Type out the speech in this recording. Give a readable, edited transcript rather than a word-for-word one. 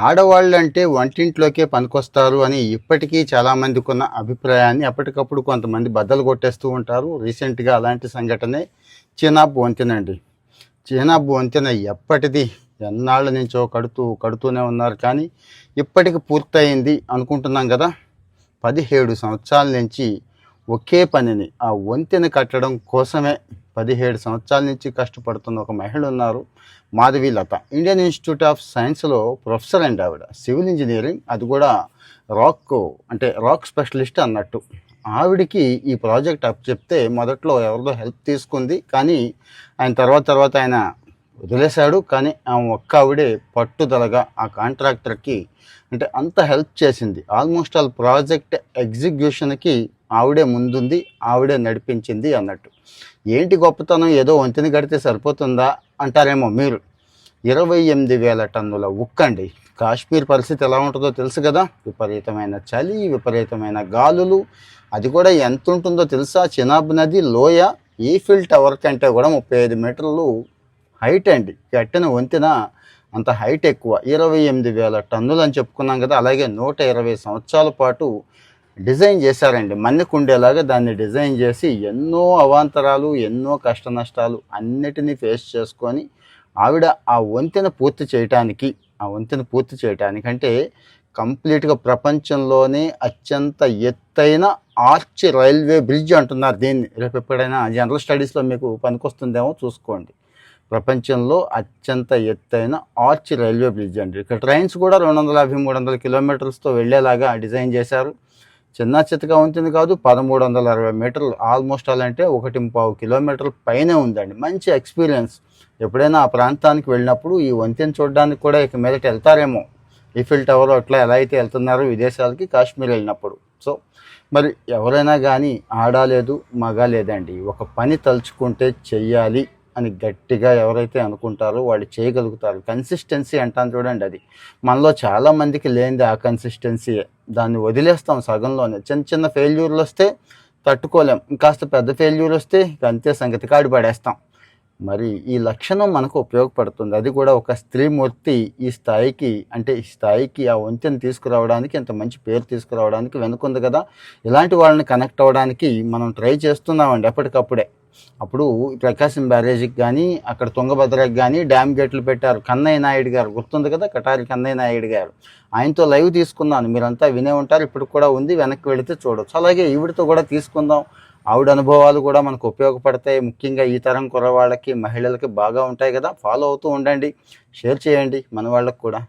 ఆడవాళ్ళంటే వంటింట్లోకే పనికొస్తారు అని ఇప్పటికీ చాలామందికి ఉన్న అభిప్రాయాన్ని అప్పటికప్పుడు కొంతమంది బద్దలు కొట్టేస్తూ ఉంటారు. రీసెంట్గా అలాంటి సంఘటనే చీనాబ్ వంతెన అండి. చీనాబ్ వంతెన ఎప్పటిది, ఎన్నాళ్ళ నుంచో కడుతూనే ఉన్నారు, కానీ ఇప్పటికి పూర్తయింది అనుకుంటున్నాం కదా. 17 సంవత్సరాల నుంచి ఒకే పనిని, ఆ వంతెన కట్టడం కోసమే 17 సంవత్సరాల నుంచి కష్టపడుతున్న ఒక మహిళ ఉన్నారు, Madhavi Latha. Indian institute of సైన్స్లో ప్రొఫెసర్ అండి ఆవిడ, సివిల్ ఇంజనీరింగ్, అది కూడా రాక్ స్పెషలిస్ట్ అన్నట్టు. ఆవిడికి ఈ ప్రాజెక్ట్ చెప్తే మొదట్లో ఎవరిదో హెల్ప్ తీసుకుంది, కానీ ఆయన తర్వాత ఆయన వదిలేశాడు. కానీ ఆమె ఒక్క ఆవిడే పట్టుదలగా ఆ కాంట్రాక్టర్కి అంటే అంత హెల్ప్ చేసింది. ఆల్మోస్ట్ ఆల్ ప్రాజెక్ట్ ఎగ్జిక్యూషన్కి ఆవిడే ముందుంది, ఆవిడే నడిపించింది అన్నట్టు. ఏంటి గొప్పతనం, ఏదో వంతెన కడితే సరిపోతుందా అంటారేమో మీరు. 28,000 టన్నుల ఉక్కండి. కాశ్మీర్ పరిస్థితి ఎలా ఉంటుందో తెలుసు కదా. విపరీతమైన చలి, విపరీతమైన గాలులు. అది కూడా ఎంత ఉంటుందో తెలుసా, చినాబ్ నది లోయ ఈఫిల్ టవర్ కంటే కూడా 35 మీటర్లు హైట్ అండి. కట్టిన వంతెన అంత హైట్ ఎక్కువ. 28,000 టన్నులు అని చెప్పుకున్నాం కదా. అలాగే 120 సంవత్సరాల పాటు డిజైన్ చేశారండి. మన్నికుండేలాగా దాన్ని డిజైన్ చేసి ఎన్నో అవాంతరాలు, ఎన్నో కష్ట నష్టాలు అన్నిటినీ ఫేస్ చేసుకొని ఆవిడ ఆ వంతెన పూర్తి చేయటానికి అంటే కంప్లీట్గా ప్రపంచంలోనే అత్యంత ఎత్తైన ఆర్చ్ రైల్వే బ్రిడ్జ్ అంటున్నారు దీన్ని. రేపు ఎప్పుడైనా జనరల్ స్టడీస్లో మీకు పనికొస్తుందేమో చూసుకోండి. ప్రపంచంలో అత్యంత ఎత్తైన ఆర్చ్ రైల్వే బ్రిడ్జ్ అండి. ఇక్కడ ట్రైన్స్ కూడా 250-300 కిలోమీటర్స్తో వెళ్ళేలాగా డిజైన్ చేశారు. చిన్న చిత్తగా ఉంటుంది కాదు, 1360 మీటర్లు, ఆల్మోస్ట్ అంటే 1.25 కిలోమీటర్ల పైనే ఉందండి. మంచి ఎక్స్పీరియన్స్. ఎప్పుడైనా ఆ ప్రాంతానికి వెళ్ళినప్పుడు ఈ వంతెన చూడడానికి కూడా ఇక మీదట వెళ్తారేమో. ఈఫిల్ టవర్ అట్లా ఎలా అయితే వెళ్తున్నారో విదేశాలకి, కాశ్మీర్ వెళ్ళినప్పుడు. సో మరి ఎవరైనా కానీ ఆడా లేదు మగ లేదండి, ఒక పని తలుచుకుంటే చెయ్యాలి అని గట్టిగా ఎవరైతే అనుకుంటారో వాళ్ళు చేయగలుగుతారు. కన్సిస్టెన్సీ అంటాను చూడండి, అది మనలో చాలామందికి లేనిది ఆ కన్సిస్టెన్సీయే. దాన్ని వదిలేస్తాం సగంలోనే. చిన్న ఫెయిల్యూర్లు వస్తే తట్టుకోలేం, ఇంకాస్త పెద్ద ఫెయిల్యూర్ వస్తే అంతే సంగతి, కాడి పడేస్తాం. మరి ఈ లక్షణం మనకు ఉపయోగపడుతుంది. అది కూడా ఒక స్త్రీమూర్తి ఈ స్థాయికి ఆ వంతెన తీసుకురావడానికి, ఇంత మంచి పేరు తీసుకురావడానికి వెనుకుంది కదా. ఇలాంటి వాళ్ళని కనెక్ట్ అవ్వడానికి మనం ట్రై చేస్తున్నామండి ఎప్పటికప్పుడే. అప్పుడు ప్రకాశం బ్యారేజీకి కానీ, అక్కడ తుంగభద్రకి కానీ డ్యామ్ గేట్లు పెట్టారు. కన్నయ్య నాయుడు గారు గుర్తుంది కదా, కటారి కన్నయ్య నాయుడు గారు. ఆయనతో లైవ్ తీసుకున్నాను, మీరంతా వినే ఉంటారు. ఇప్పుడు కూడా ఉంది, వెనక్కి వెళితే చూడవచ్చు. అలాగే ఈవిడితో కూడా తీసుకుందాం. ఆవిడ అనుభవాలు కూడా మనకు ఉపయోగపడతాయి. ముఖ్యంగా ఈ తరం కుర్రవాళ్ళకి, మహిళలకి బాగా ఉంటాయి కదా. ఫాలో అవుతూ ఉండండి, షేర్ చేయండి మన వాళ్ళకి కూడా.